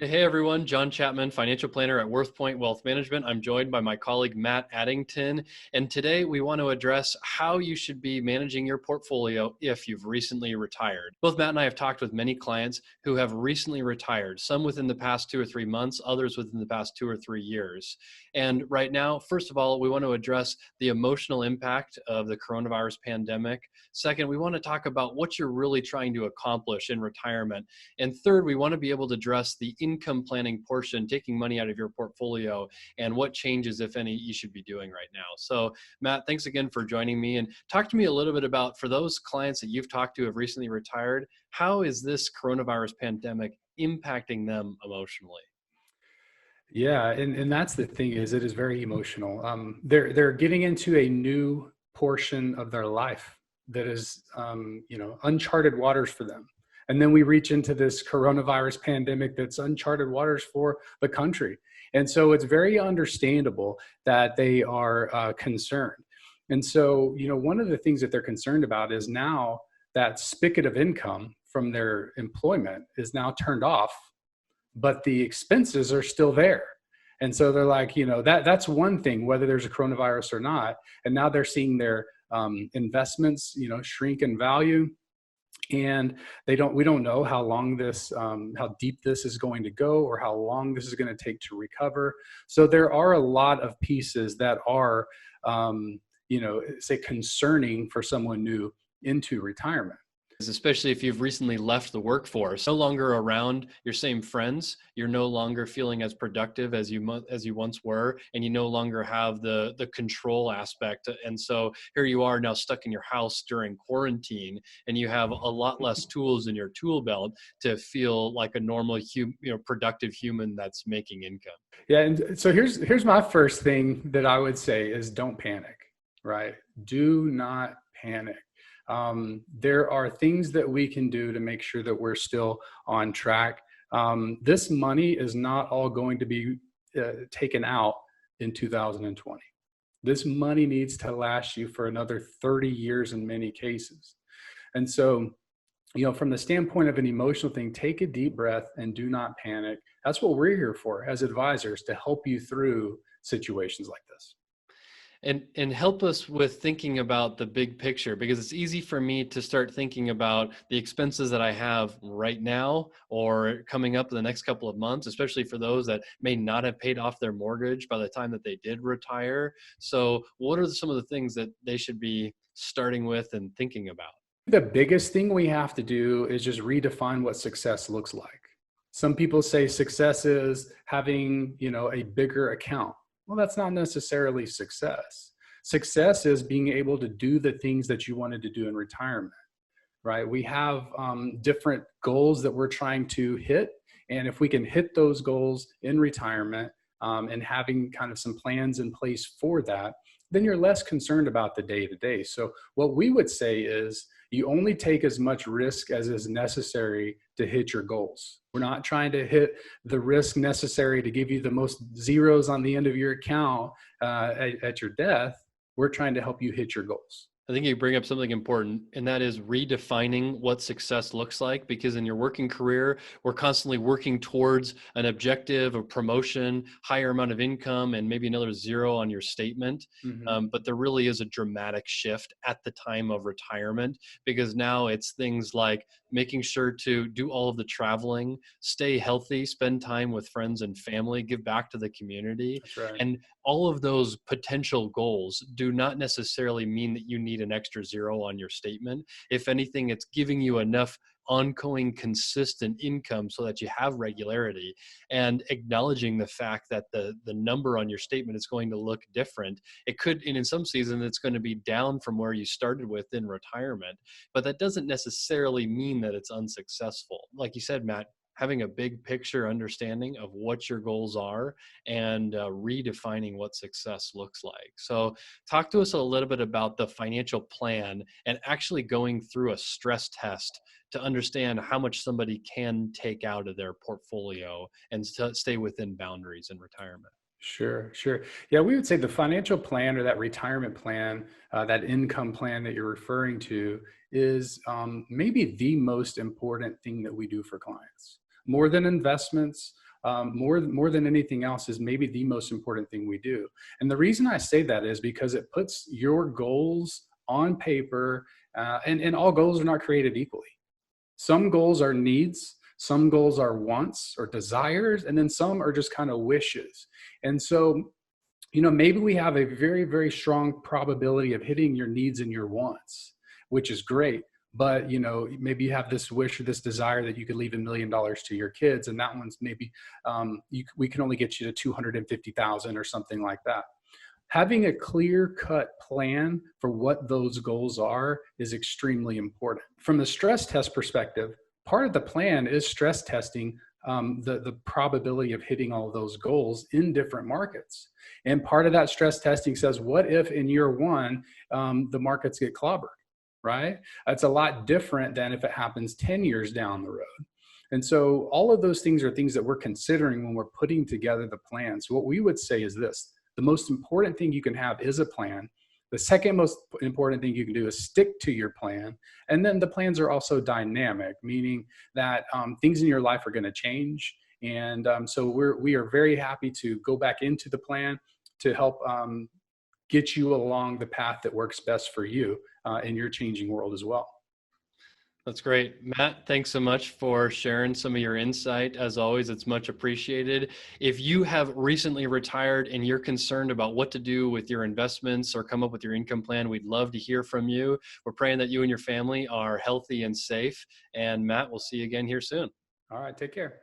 Hey everyone, John Chapman, financial planner at WorthPoint Wealth Management. I'm joined by my colleague Matt Addington, and today we want to address how you should be managing your portfolio if you've recently retired. Both Matt and I have talked with many clients who have recently retired, some within the past 2 or 3 months, others within the past 2 or 3 years. And right now, first of all, we want to address the emotional impact of the coronavirus pandemic. Second, we want to talk about what you're really trying to accomplish in retirement. And third, we want to be able to address the income planning portion, taking money out of your portfolio, and what changes, if any, you should be doing right now. So Matt, thanks again for joining me, and talk to me a little bit about, for those clients that you've talked to who have recently retired, how is this coronavirus pandemic impacting them emotionally? Yeah, and that's the thing is it is very emotional. They're getting into a new portion of their life that is uncharted waters for them. And then we reach into this coronavirus pandemic that's uncharted waters for the country. And so it's very understandable that they are concerned. And so, one of the things that they're concerned about is now that spigot of income from their employment is now turned off, but the expenses are still there. And so they're like, that's one thing, whether there's a coronavirus or not. And now they're seeing their investments, shrink in value. And we don't know how long how deep this is going to go or how long this is going to take to recover. So there are a lot of pieces that are, say concerning for someone new into retirement. Especially if you've recently left the workforce, no longer around your same friends, you're no longer feeling as productive as you once were, and you no longer have the control aspect. And so here you are now stuck in your house during quarantine, and you have a lot less tools in your tool belt to feel like a normal productive human that's making income. Yeah, and so here's my first thing that I would say is don't panic, right? Do not panic. There are things that we can do to make sure that we're still on track. This money is not all going to be taken out in 2020. This money needs to last you for another 30 years in many cases. And so, from the standpoint of an emotional thing, take a deep breath and do not panic. That's what we're here for as advisors, to help you through situations like this. And help us with thinking about the big picture, because it's easy for me to start thinking about the expenses that I have right now or coming up in the next couple of months, especially for those that may not have paid off their mortgage by the time that they did retire. So what are some of the things that they should be starting with and thinking about? The biggest thing we have to do is just redefine what success looks like. Some people say success is having, a bigger account. Well, that's not necessarily success. Success is being able to do the things that you wanted to do in retirement, right? We have different goals that we're trying to hit. And if we can hit those goals in retirement and having kind of some plans in place for that, then you're less concerned about the day to day. So what we would say is you only take as much risk as is necessary to hit your goals. We're not trying to hit the risk necessary to give you the most zeros on the end of your account at your death. We're trying to help you hit your goals. I think you bring up something important, and that is redefining what success looks like, because in your working career, we're constantly working towards an objective, a promotion, higher amount of income, and maybe another zero on your statement. Mm-hmm. But there really is a dramatic shift at the time of retirement, because now it's things like making sure to do all of the traveling, stay healthy, spend time with friends and family, give back to the community. That's right. And all of those potential goals do not necessarily mean that you need an extra zero on your statement. If anything, it's giving you enough ongoing consistent income so that you have regularity, and acknowledging the fact that the number on your statement is going to look different. It could, and in some seasons it's going to be down from where you started with in retirement, but that doesn't necessarily mean that it's unsuccessful. Like you said, Matt, having a big picture understanding of what your goals are and redefining what success looks like. So talk to us a little bit about the financial plan and actually going through a stress test to understand how much somebody can take out of their portfolio and stay within boundaries in retirement. Sure, sure. Yeah, we would say the financial plan or that retirement plan, that income plan that you're referring to is maybe the most important thing that we do for clients. More than investments, more than anything else is maybe the most important thing we do. And the reason I say that is because it puts your goals on paper, and all goals are not created equally. Some goals are needs, some goals are wants or desires, and then some are just kind of wishes. And so, maybe we have a very, very strong probability of hitting your needs and your wants, which is great. But, maybe you have this wish or this desire that you could leave $1 million to your kids. And that one's maybe, we can only get you to 250,000 or something like that. Having a clear cut plan for what those goals are is extremely important. From the stress test perspective, part of the plan is stress testing the probability of hitting all of those goals in different markets. And part of that stress testing says, what if in year one, the markets get clobbered, right? It's a lot different than if it happens 10 years down the road. And so all of those things are things that we're considering when we're putting together the plan. So what we would say is this: the most important thing you can have is a plan. The second most important thing you can do is stick to your plan. And then the plans are also dynamic, meaning that things in your life are going to change. And so we are very happy to go back into the plan to help get you along the path that works best for you in your changing world as well. That's great. Matt, thanks so much for sharing some of your insight. As always, it's much appreciated. If you have recently retired and you're concerned about what to do with your investments or come up with your income plan, we'd love to hear from you. We're praying that you and your family are healthy and safe. And Matt, we'll see you again here soon. All right, take care.